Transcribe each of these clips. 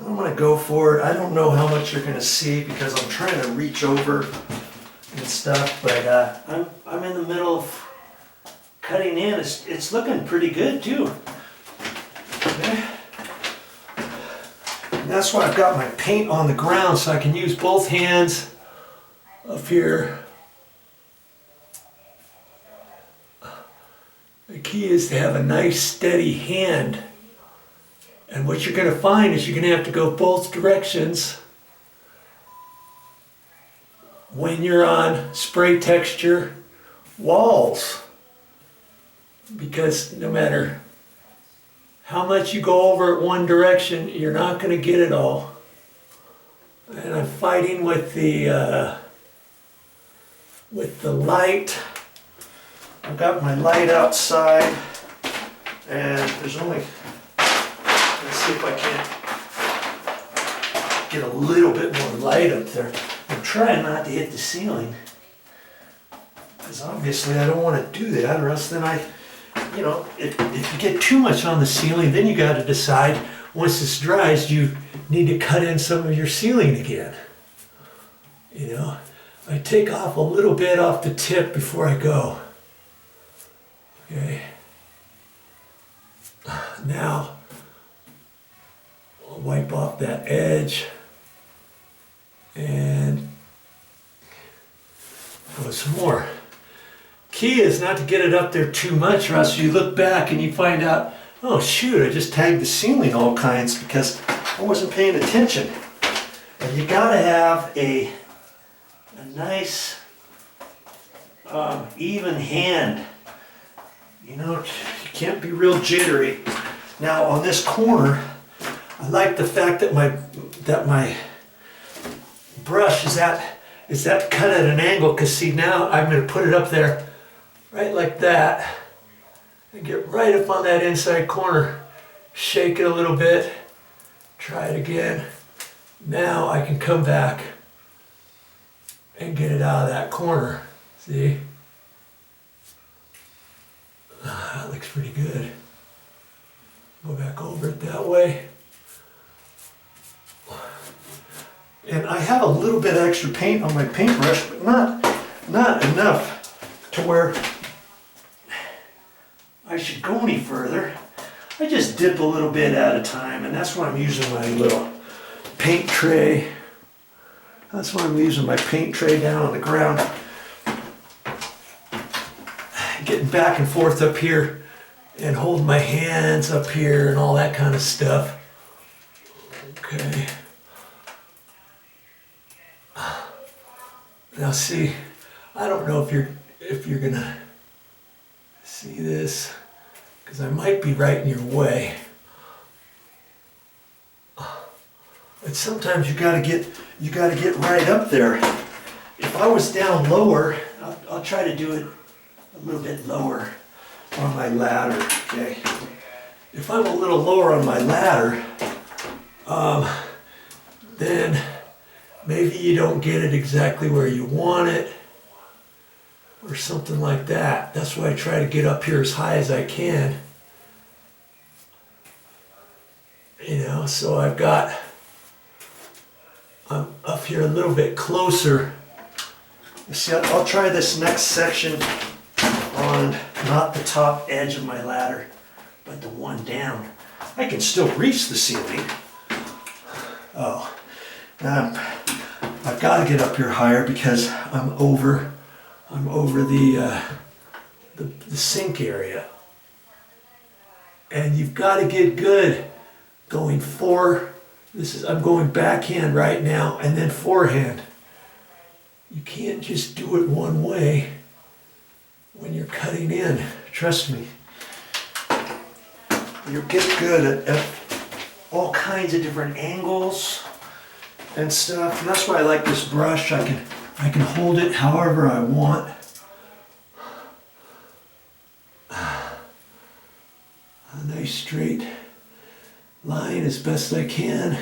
I'm going to go for it. I don't know how much you're going to see because I'm trying to reach over and stuff, but I'm in the middle of cutting in. It's looking pretty good too. Okay. And that's why I've got my paint on the ground so I can use both hands up here. The key is to have a nice steady hand. And what you're going to find is you're going to have to go both directions when you're on spray texture walls. Because no matter how much you go over it one direction, you're not going to get it all. And I'm fighting with the light. I've got my light outside, and there's only, let's see if I can't get a little bit more light up there. I'm trying not to hit the ceiling, because obviously I don't want to do that, or else then if you get too much on the ceiling, then you got to decide, once this dries, you need to cut in some of your ceiling again. You know, I take off a little bit off the tip before I go. Okay. Now, I'll wipe off that edge and go some more. Key is not to get it up there too much, or else you look back and you find out, oh shoot, I just tagged the ceiling all kinds because I wasn't paying attention. And you gotta have a nice even hand. You know, you can't be real jittery. Now on this corner, I like the fact that my brush is that cut at an angle, because see, now I'm going to put it up there right like that and get right up on that inside corner, shake it a little bit, try it again. Now I can come back and get it out of that corner. See? That looks pretty good. Go back over it that way. And I have a little bit extra paint on my paintbrush, but not enough to where I should go any further. I just dip a little bit at a time, and that's why I'm using my little paint tray. That's why I'm using my paint tray down on the ground. Getting back and forth up here and holding my hands up here and all that kind of stuff. Okay. Now see, I don't know if you're gonna see this, because I might be right in your way. But sometimes you gotta get right up there. If I was down lower, I'll try to do it a little bit lower on my ladder. Okay. If I'm a little lower on my ladder, then maybe you don't get it exactly where you want it, or something like that. That's why I try to get up here as high as I can. You know, so I'm up here a little bit closer. See, I'll try this next section on not the top edge of my ladder, but the one down. I can still reach the ceiling. Oh, I've got to get up here higher because I'm over the sink area. And you've got to get good going I'm going backhand right now, and then forehand. You can't just do it one way when you're cutting in. Trust me. You'll get good at all kinds of different angles and stuff. And that's why I like this brush. I can hold it however I want. A nice straight line as best I can.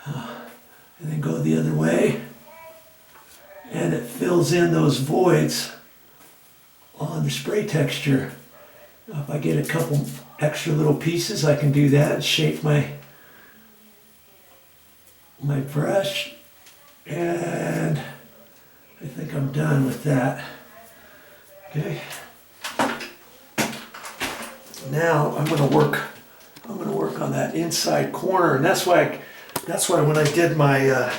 And then go the other way. And it fills in those voids on the spray texture. Now, if I get a couple extra little pieces, I can do that and shape my my brush, and I think I'm done with that. Okay. Now I'm going to work on that inside corner, and that's why when I did my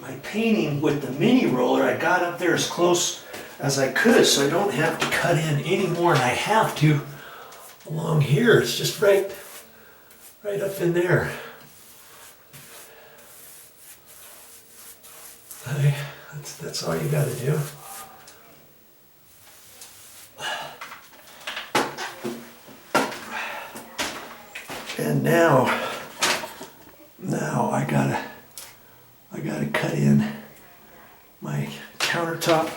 my painting with the mini roller, I got up there as close as I could, so I don't have to cut in any more than I have to along here. It's just right up in there. Okay, that's all you got to do. And now I gotta cut in my countertop,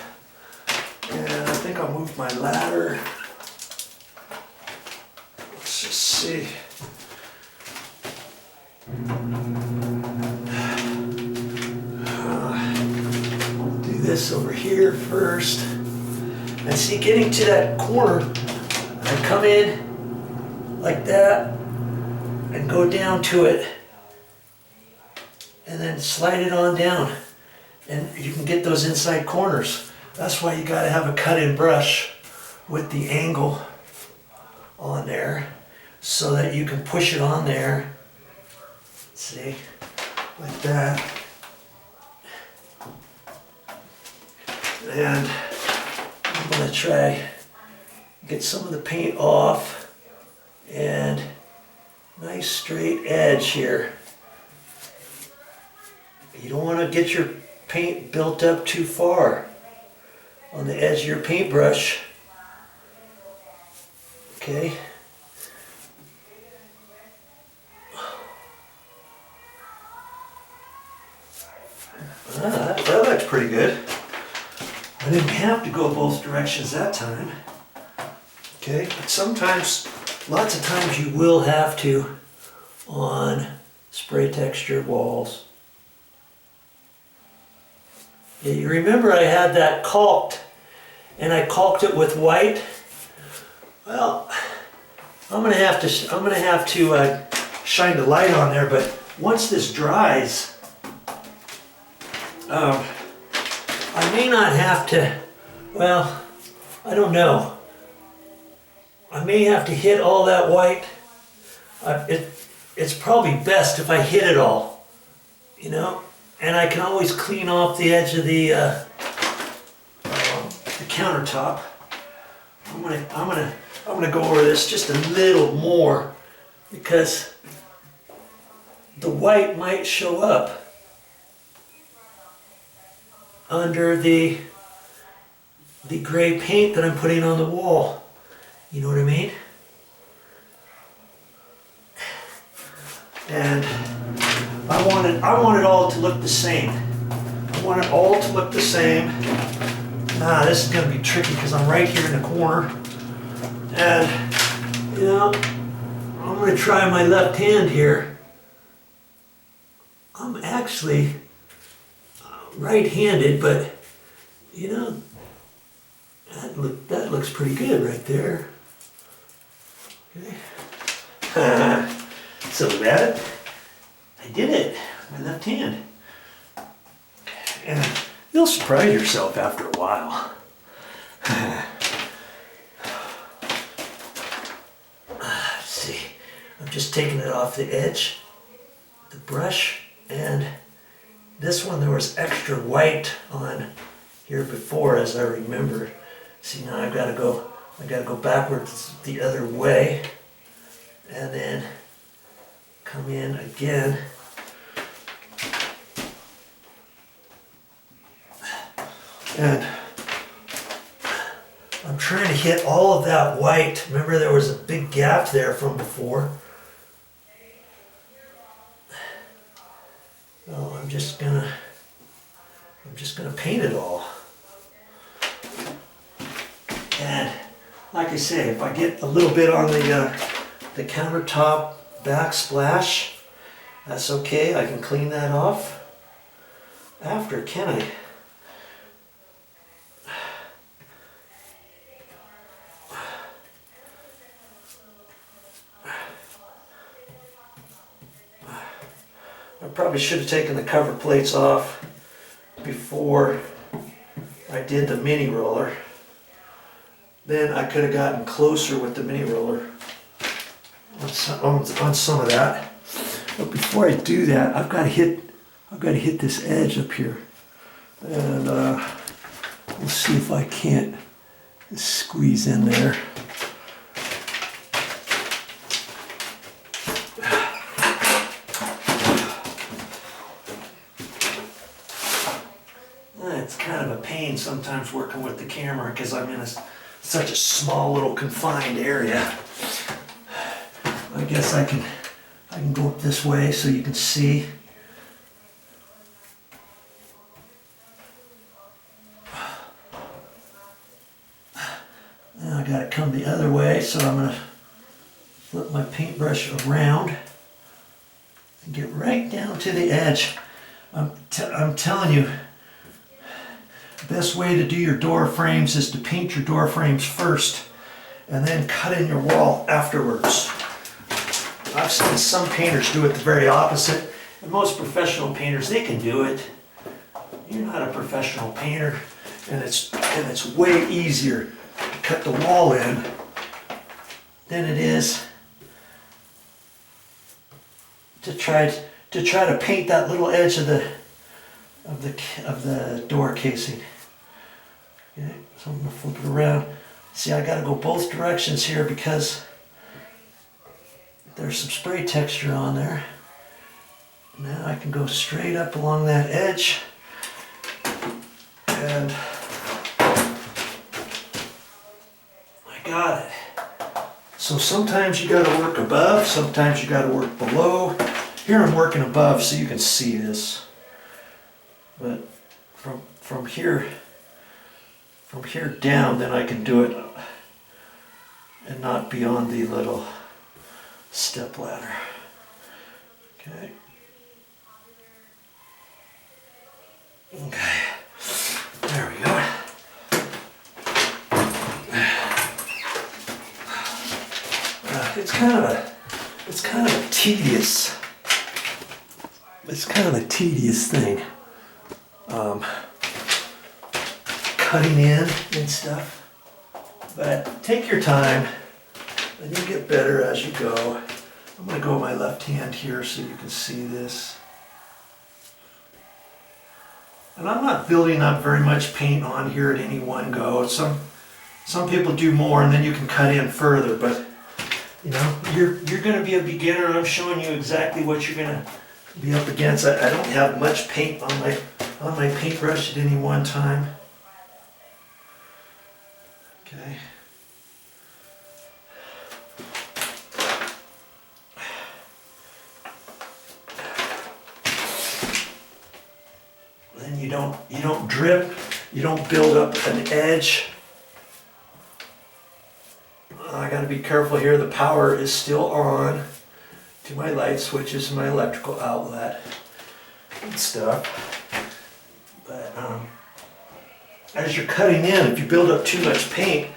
and I think I'll move my ladder. Let's just see. Do this over here first, and see, getting to that corner, I come in like that and go down to it, and then slide it on down, and you can get those inside corners. That's why you got to have a cut-in brush with the angle on there, so that you can push it on there. See, like that. And I'm going to try get some of the paint off, and nice straight edge here. You don't want to get your paint built up too far on the edge of your paintbrush. Okay. That looks pretty good. I didn't have to go both directions that time. Okay, but sometimes, lots of times you will have to on spray textured walls. Yeah, you remember I had that caulked, and I caulked it with white. Well, I'm gonna have to shine the light on there. But once this dries, I may not have to. Well, I don't know. I may have to hit all that white. It's probably best if I hit it all, you know. And I can always clean off the edge of the countertop. I'm gonna go over this just a little more, because the white might show up under the gray paint that I'm putting on the wall. You know what I mean? And I want it all to look the same. I want it all to look the same. This is going to be tricky because I'm right here in the corner. And, you know, I'm going to try my left hand here. I'm actually right-handed, but, you know, that looks pretty good right there. Okay. So that, I did it, my left hand. And you'll surprise yourself after a while. Let's see, I'm just taking it off the edge, the brush, and this one there was extra white on here before, as I remember. See, now I gotta go backwards the other way, and then come in again. And I'm trying to hit all of that white. Remember, there was a big gap there from before. Well, I'm just gonna paint it all. And like I say, if I get a little bit on the countertop backsplash, that's okay. I can clean that off after, can I? I probably should have taken the cover plates off before I did the mini roller. Then I could have gotten closer with the mini roller on some of that. But before I do that, I've got to hit this edge up here, and we'll see if I can't squeeze in there. It's kind of a pain sometimes working with the camera because I'm in such a small little confined area. I guess I can go up this way so you can see. Now I got to come the other way, so I'm going to flip my paintbrush around and get right down to the edge. I'm telling you, the best way to do your door frames is to paint your door frames first and then cut in your wall afterwards. I've seen some painters do it the very opposite, and most professional painters, they can do it. You're not a professional painter, and it's way easier to cut the wall in than it is to try to paint that little edge of the door casing. Okay, so I'm gonna flip it around. See, I got to go both directions here because there's some spray texture on there. Now I can go straight up along that edge, and I got it. So sometimes you got to work above, sometimes you got to work below. Here I'm working above so you can see this. But from here down, then I can do it and not be on the little step ladder. Okay. Okay. There we go. It's kind of a tedious. It's kind of a tedious thing. Cutting in and stuff. But take your time, and you get better as you go. I'm going to go with my left hand here so you can see this. And I'm not building up very much paint on here at any one go. Some people do more, and then you can cut in further. But you know, you're going to be a beginner. I'm showing you exactly what you're going to be up against. I don't have much paint on my paintbrush at any one time. Okay. Then you don't drip, you don't build up an edge. I got to be careful here. The power is still on to my light switches and my electrical outlet and stuff. But as you're cutting in, if you build up too much paint,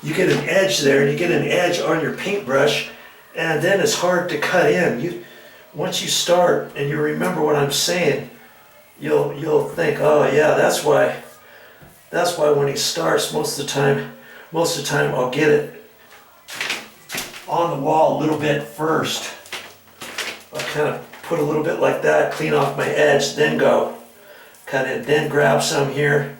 you get an edge there, and you get an edge on your paintbrush, and then it's hard to cut in. Once you start and you remember what I'm saying, you'll think, oh yeah, that's why when he starts, most of the time I'll get it on the wall a little bit first. I'll kind of put a little bit like that, clean off my edge, then go cut it, then grab some here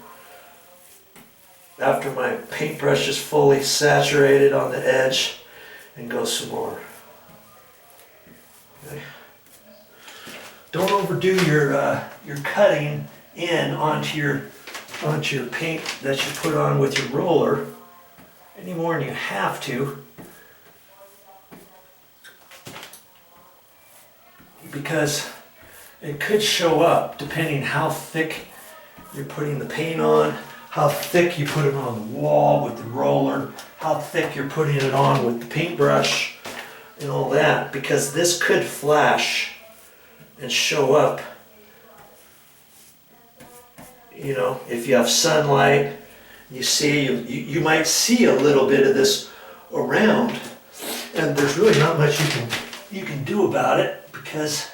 after my paintbrush is fully saturated on the edge, and go some more. Okay. Don't overdo your cutting in onto your paint that you put on with your roller any more than you have to, because it could show up depending how thick you're putting the paint on, how thick you put it on the wall with the roller, how thick you're putting it on with the paintbrush and all that, because this could flash and show up. You know, if you have sunlight, you might see a little bit of this around, and there's really not much you can do about it, because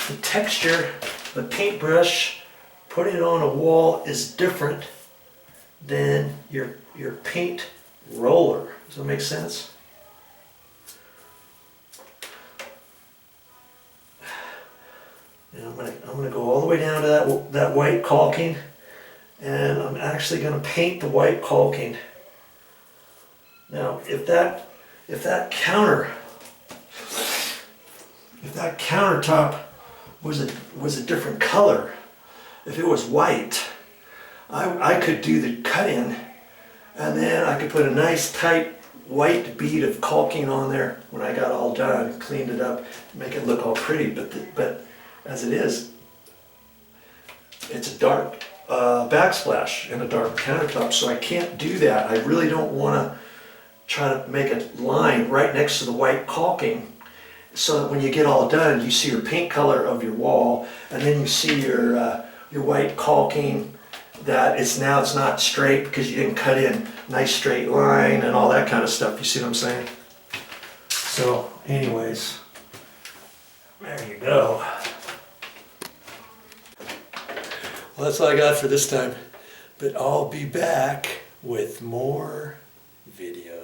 the texture, the paintbrush, putting it on a wall is different than your paint roller. Does that make sense? And I'm gonna go all the way down to that white caulking, and I'm actually gonna paint the white caulking. Now, if that countertop was a different color, if it was white, I could do the cut-in, and then I could put a nice tight white bead of caulking on there when I got all done, cleaned it up, make it look all pretty. But as it is, it's a dark backsplash and a dark countertop, so I can't do that. I really don't want to try to make a line right next to the white caulking, so that when you get all done, you see your paint color of your wall, and then you see your white caulking, that it's not straight because you didn't cut in nice straight line and all that kind of stuff. You see what I'm saying? So anyways, there you go. Well, that's all I got for this time, but I'll be back with more videos.